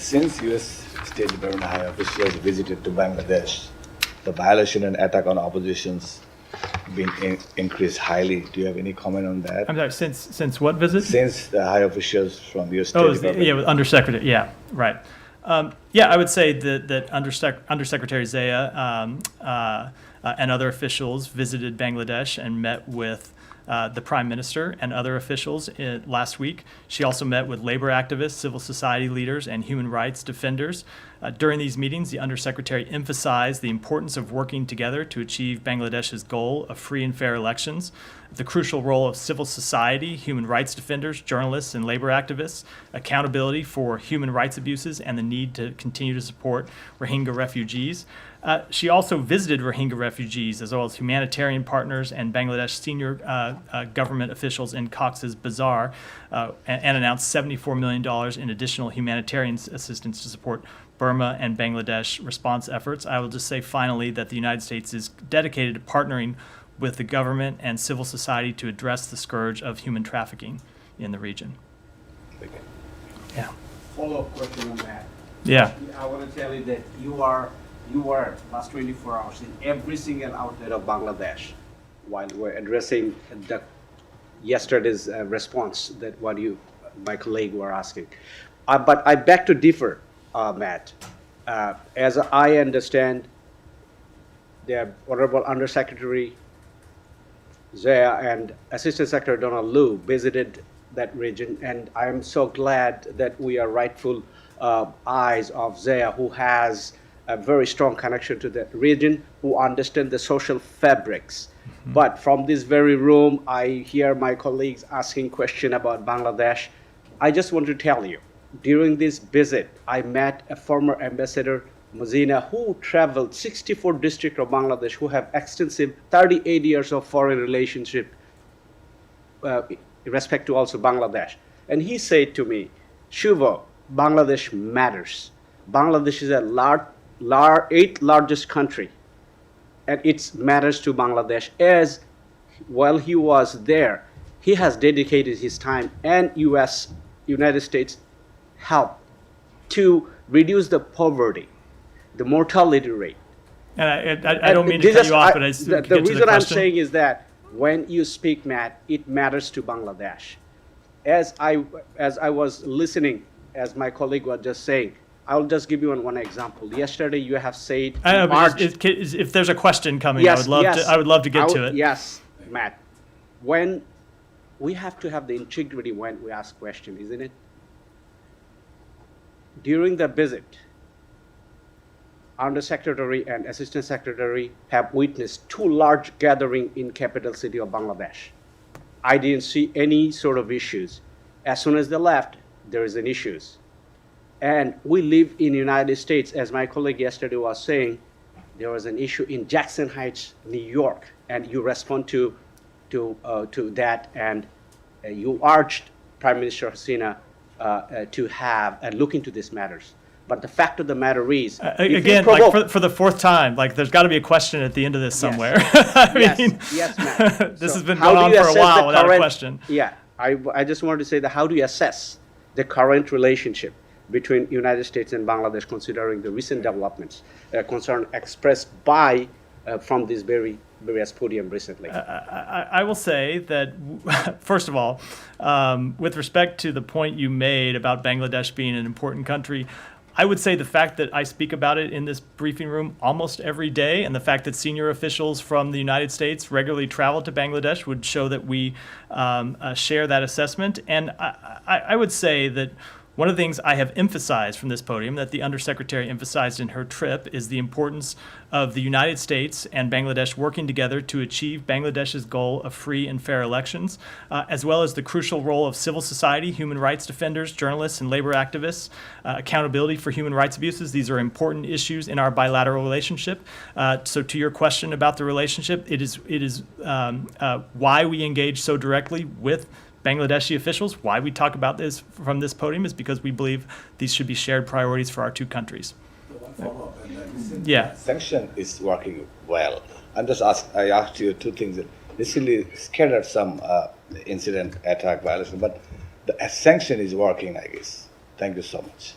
Since U.S. State Department high officials visited to Bangladesh, the violation and attack on oppositions been increased highly. Do you have any comment on that? I'm sorry, since what visit? Since the high officials from the U.S. State Department. With Undersecretary, yeah, right. I would say that Undersecretary Zaya and other officials visited Bangladesh and met with the Prime Minister and other officials last week. She also met with labor activists, civil society leaders, and human rights defenders. During these meetings, the Undersecretary emphasized the importance of working together to achieve Bangladesh's goal of free and fair elections, the crucial role of civil society, human rights defenders, journalists, and labor activists, accountability for human rights abuses, and the need to continue to support Rohingya refugees. She also visited Rohingya refugees as well as humanitarian partners and Bangladesh senior government officials in Cox's Bazar and announced $74 million in additional humanitarian assistance to support Burma and Bangladesh response efforts. I will just say finally that the United States is dedicated to partnering with the government and civil society to address the scourge of human trafficking in the region. Okay. Yeah. Follow-up question on that. Yeah. I want to tell you that you were last 24 hours in every single outlet of Bangladesh while we're addressing yesterday's response that my colleague were asking. But I beg to differ, Matt. As I understand, the Honorable Undersecretary Zaya and Assistant Secretary Donald Liu visited that region, and I am so glad that we are rightful eyes of Zaya, who has a very strong connection to the region, who understand the social fabrics. Mm-hmm. But from this very room, I hear my colleagues asking questions about Bangladesh. I just want to tell you, during this visit, I met a former ambassador, Muzina, who traveled 64 districts of Bangladesh, who have extensive 38 years of foreign relationship in respect to also Bangladesh. And he said to me, Shubho, Bangladesh matters. Bangladesh is a eighth largest country, and it matters to Bangladesh. As while he was there, he has dedicated his time and United States help to reduce the poverty, the mortality rate. And I don't mean to cut you off, but the reason I'm saying is that when you speak, Matt, it matters to Bangladesh. As I was listening, as my colleague was just saying, I'll just give you one example. Yesterday, you have said if there's a question coming, yes, I would love to get to it. Yes, Matt. When we have to have the integrity when we ask questions, isn't it? During the visit, Undersecretary and Assistant Secretary have witnessed two large gatherings in capital city of Bangladesh. I didn't see any sort of issues. As soon as they left, there is an issues. And we live in the United States, as my colleague yesterday was saying, there was an issue in Jackson Heights, New York, and you respond to that, and you urged Prime Minister Hasina to have and look into these matters. But the fact of the matter is, again, like for the fourth time, like there's got to be a question at the end of this somewhere. Yes, Matt. This has been going on for a while without a question. Yeah, I just wanted to say that how do you assess the current relationship between United States and Bangladesh, considering the recent developments, concern expressed by from this various podium recently? I will say that, first of all, with respect to the point you made about Bangladesh being an important country, I would say the fact that I speak about it in this briefing room almost every day, and the fact that senior officials from the United States regularly travel to Bangladesh would show that we share that assessment. And I would say that one of the things I have emphasized from this podium, that the Undersecretary emphasized in her trip, is the importance of the United States and Bangladesh working together to achieve Bangladesh's goal of free and fair elections, as well as the crucial role of civil society, human rights defenders, journalists, and labor activists, accountability for human rights abuses. These are important issues in our bilateral relationship. So to your question about the relationship, it is why we engage so directly with Bangladeshi officials. Why we talk about this from this podium is because we believe these should be shared priorities for our two countries. One follow-up. Yeah. Sanction is working well. I asked you two things. Recently scattered some incident, attack, violation, but the sanction is working, I guess. Thank you so much.